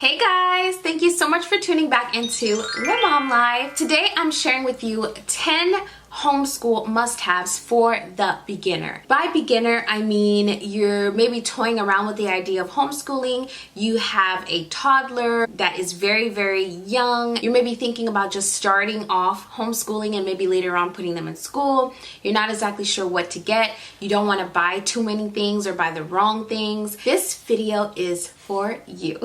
Hey guys, thank you so much for tuning back into Lemomlife. Today I'm sharing with you 10 homeschool must-haves for the beginner. By beginner, I mean you're maybe toying around with the idea of homeschooling. You have a toddler that is very, very young. You're maybe thinking about just starting off homeschooling and maybe later on putting them in school. You're not exactly sure what to get. You don't want to buy too many things or buy the wrong things. This video is for you.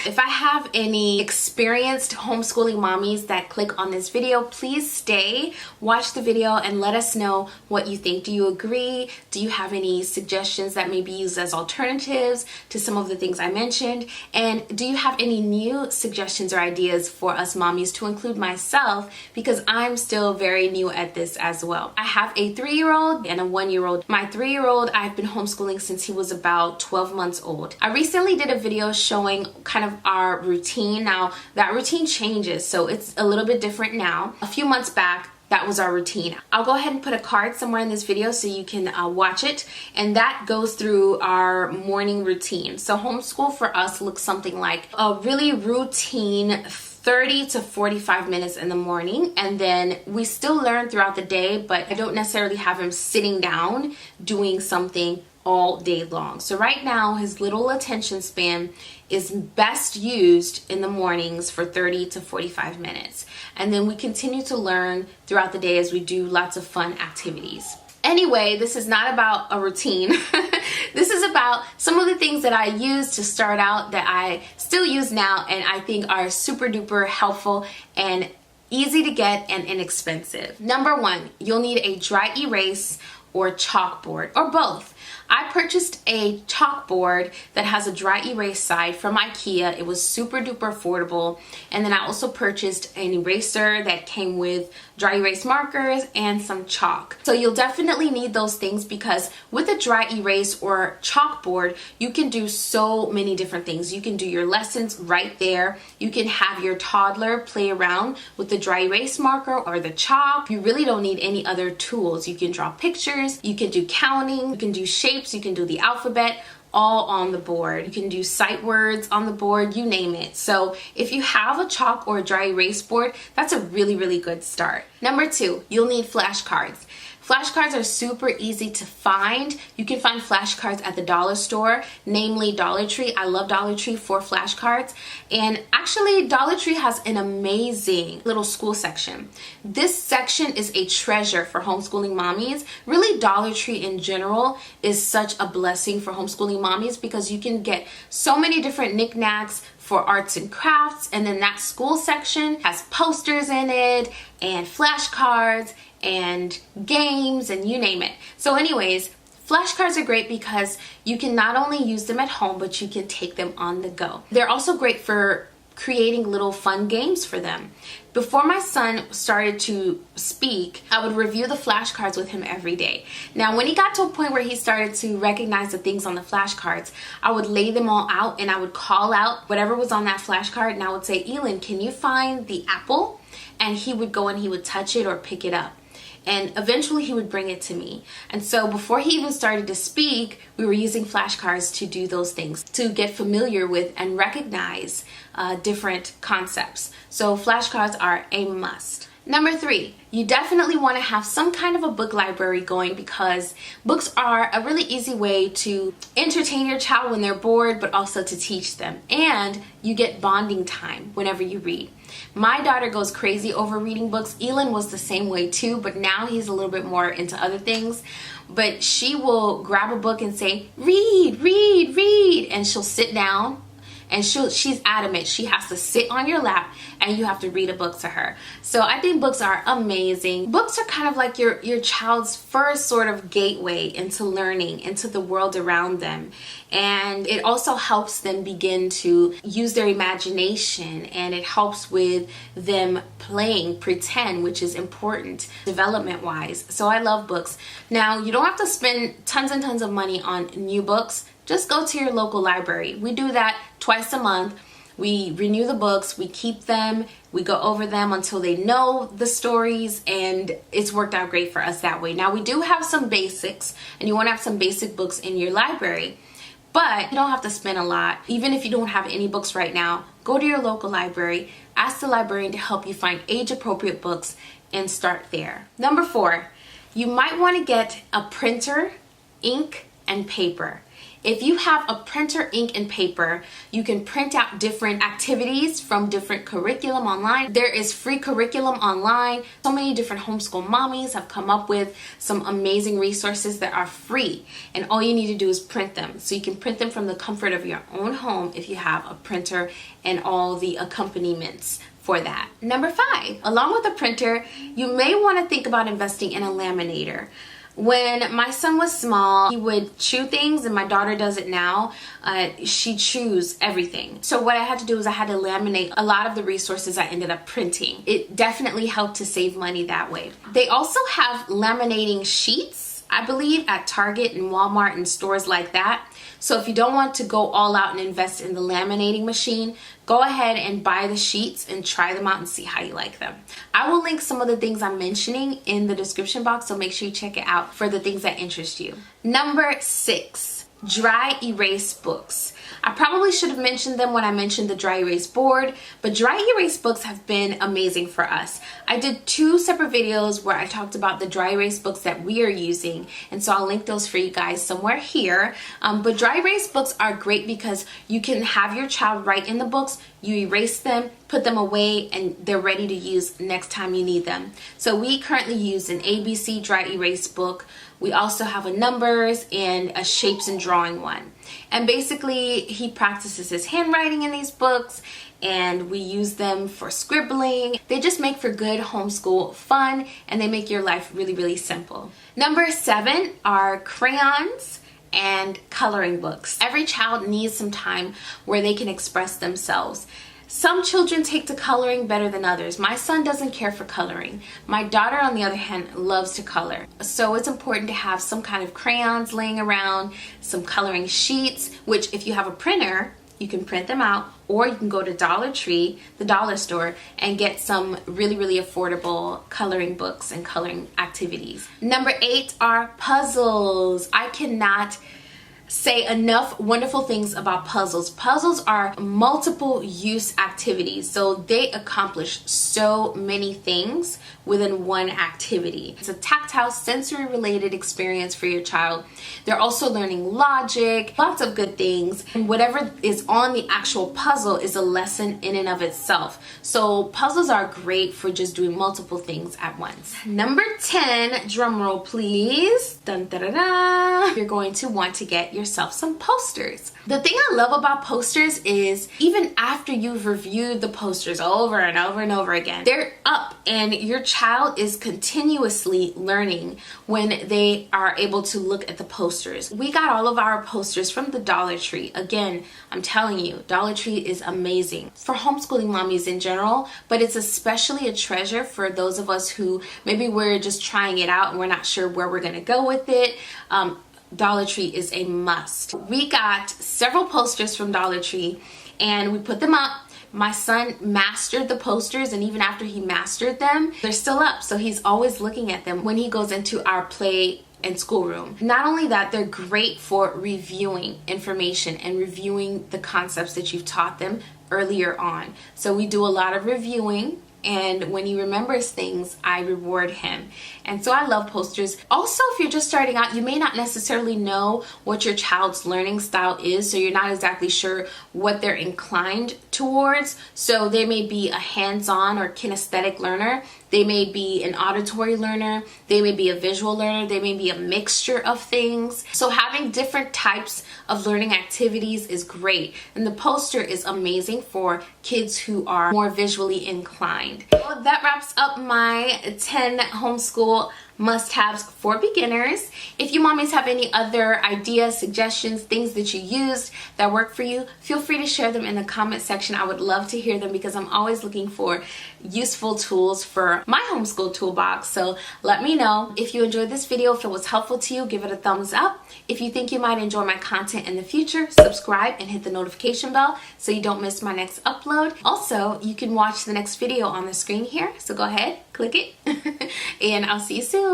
If I have any experienced homeschooling mommies that click on this video, please stay, watch the video, and let us know what you think. Do you agree? Do you have any suggestions that may be used as alternatives to some of the things I mentioned? And do you have any new suggestions or ideas for us mommies to include myself, because I'm still very new at this as well. I have a 3-year-old and a 1-year-old. My 3-year-old, I've been homeschooling since he was about 12 months old. I recently did a video showing kind of our routine. Now that routine changes, so it's a little bit different now. A few months back, that was our routine. I'll go ahead and put a card somewhere in this video so you can watch it, and that goes through our morning routine. So homeschool for us looks something like a really routine 30 to 45 minutes in the morning, and then we still learn throughout the day, but I don't necessarily have him sitting down doing something all day long. So right now his little attention span is best used in the mornings for 30 to 45 minutes. And then we continue to learn throughout the day as we do lots of fun activities. Anyway, this is not about a routine. This is about some of the things that I used to start out that I still use now and I think are super duper helpful and easy to get and inexpensive. Number 1, you'll need a dry erase or chalkboard, or both. I purchased a chalkboard that has a dry erase side from IKEA. It was super duper affordable. And then I also purchased an eraser that came with dry erase markers and some chalk. So you'll definitely need those things, because with a dry erase or chalkboard, you can do so many different things. You can do your lessons right there. You can have your toddler play around with the dry erase marker or the chalk. You really don't need any other tools. You can draw pictures, you can do counting, you can do shapes, you can do the alphabet, all on the board. You can do sight words on the board, you name it. So if you have a chalk or a dry erase board, that's a really, really good start. Number 2, you'll need flashcards. Flashcards are super easy to find. You can find flashcards at the dollar store, namely Dollar Tree. I love Dollar Tree for flashcards. And actually, Dollar Tree has an amazing little school section. This section is a treasure for homeschooling mommies. Really, Dollar Tree in general is such a blessing for homeschooling mommies, because you can get so many different knickknacks for arts and crafts, and then that school section has posters in it and flashcards and games and you name it. So anyways, flashcards are great because you can not only use them at home, but you can take them on the go. They're also great for creating little fun games for them. Before my son started to speak, I would review the flashcards with him every day. Now, when he got to a point where he started to recognize the things on the flashcards, I would lay them all out and I would call out whatever was on that flashcard, and I would say, Elin, can you find the apple? And he would go and he would touch it or pick it up. And eventually he would bring it to me. And so before he even started to speak, we were using flashcards to do those things, to get familiar with and recognize different concepts. So flashcards are a must. Number 3, you definitely want to have some kind of a book library going, because books are a really easy way to entertain your child when they're bored, but also to teach them. And you get bonding time whenever you read. My daughter goes crazy over reading books. Elin was the same way too, but now he's a little bit more into other things. But she will grab a book and say, read, read, read, and she'll sit down. And she's adamant she has to sit on your lap and you have to read a book to her. So I think books are amazing. Books are kind of like your child's first sort of gateway into learning, into the world around them. And it also helps them begin to use their imagination, and it helps with them playing pretend, which is important development-wise. So I love books. Now, you don't have to spend tons and tons of money on new books. Just go to your local library. We do that twice a month. We renew the books, we keep them, we go over them until they know the stories, and it's worked out great for us that way. Now, we do have some basics, and you want to have some basic books in your library. But you don't have to spend a lot. Even if you don't have any books right now, go to your local library, ask the librarian to help you find age-appropriate books, and start there. Number 4, you might want to get a printer, ink, and paper. If you have a printer, ink, and paper, you can print out different activities from different curriculum online. There is free curriculum online. So many different homeschool mommies have come up with some amazing resources that are free. And all you need to do is print them. So you can print them from the comfort of your own home if you have a printer and all the accompaniments for that. Number 5, along with a printer, you may want to think about investing in a laminator. When my son was small, he would chew things, and my daughter does it now. She chews everything. So what I had to do is I had to laminate a lot of the resources I ended up printing. It definitely helped to save money that way. They also have laminating sheets, I believe, at Target and Walmart and stores like that. So if you don't want to go all out and invest in the laminating machine, go ahead and buy the sheets and try them out and see how you like them. I will link some of the things I'm mentioning in the description box, so make sure you check it out for the things that interest you. Number 6, DryErase Books. I probably should have mentioned them when I mentioned the DryErase board, but DryErase Books have been amazing for us. I did 2 separate videos where I talked about the DryErase books that we are using, and so I'll link those for you guys somewhere here. But DryErase Books are great because you can have your child write in the books, you erase them, put them away, and they're ready to use next time you need them. So we currently use an ABC DryErase book. We also have a numbers and a shapes and drawing one. And basically, he practices his handwriting in these books, and we use them for scribbling. They just make for good homeschool fun, and they make your life really, really simple. Number 7 are crayons and coloring books. Every child needs some time where they can express themselves. Some children take to coloring better than others. My son doesn't care for coloring. My daughter, on the other hand, loves to color. So it's important to have some kind of crayons laying around, some coloring sheets, which if you have a printer, you can print them out, or you can go to Dollar Tree, the dollar store, and get some really, really affordable coloring books and coloring activities. Number 8 are puzzles. I cannot say enough wonderful things about puzzles. Puzzles are multiple use activities, so they accomplish so many things within one activity. It's a tactile, sensory related experience for your child. They're also learning logic, lots of good things, and whatever is on the actual puzzle is a lesson in and of itself. So puzzles are great for just doing multiple things at once. Number 10, drum roll please. Dun, da, da, da. You're going to want to get yourself some posters. The thing I love about posters is even after you've reviewed the posters over and over and over again, they're up and your child is continuously learning when they are able to look at the posters. We got all of our posters from the Dollar Tree. Again, I'm telling you, Dollar Tree is amazing for homeschooling mommies in general, but it's especially a treasure for those of us who maybe we're just trying it out and we're not sure where we're gonna go with it. Dollar Tree is a must. We got several posters from Dollar Tree and we put them up. My son mastered the posters, and even after he mastered them, they're still up. So he's always looking at them when he goes into our play and schoolroom. Not only that, they're great for reviewing information and reviewing the concepts that you've taught them earlier on. So we do a lot of reviewing, and when he remembers things, I reward him. And so I love posters. Also, if you're just starting out, you may not necessarily know what your child's learning style is, so you're not exactly sure what they're inclined towards. So they may be a hands-on or kinesthetic learner. They may be an auditory learner. They may be a visual learner. They may be a mixture of things. So having different types of learning activities is great. And the poster is amazing for kids who are more visually inclined. Well, that wraps up my 10 homeschool must-haves for beginners. If you mommies have any other ideas, suggestions, things that you used that work for you, feel free to share them in the comment section. I would love to hear them because I'm always looking for useful tools for my homeschool toolbox. So let me know. If you enjoyed this video, if it was helpful to you, give it a thumbs up. If you think you might enjoy my content in the future, subscribe and hit the notification bell so you don't miss my next upload. Also, you can watch the next video on the screen here. So go ahead, click it, and I'll see you soon.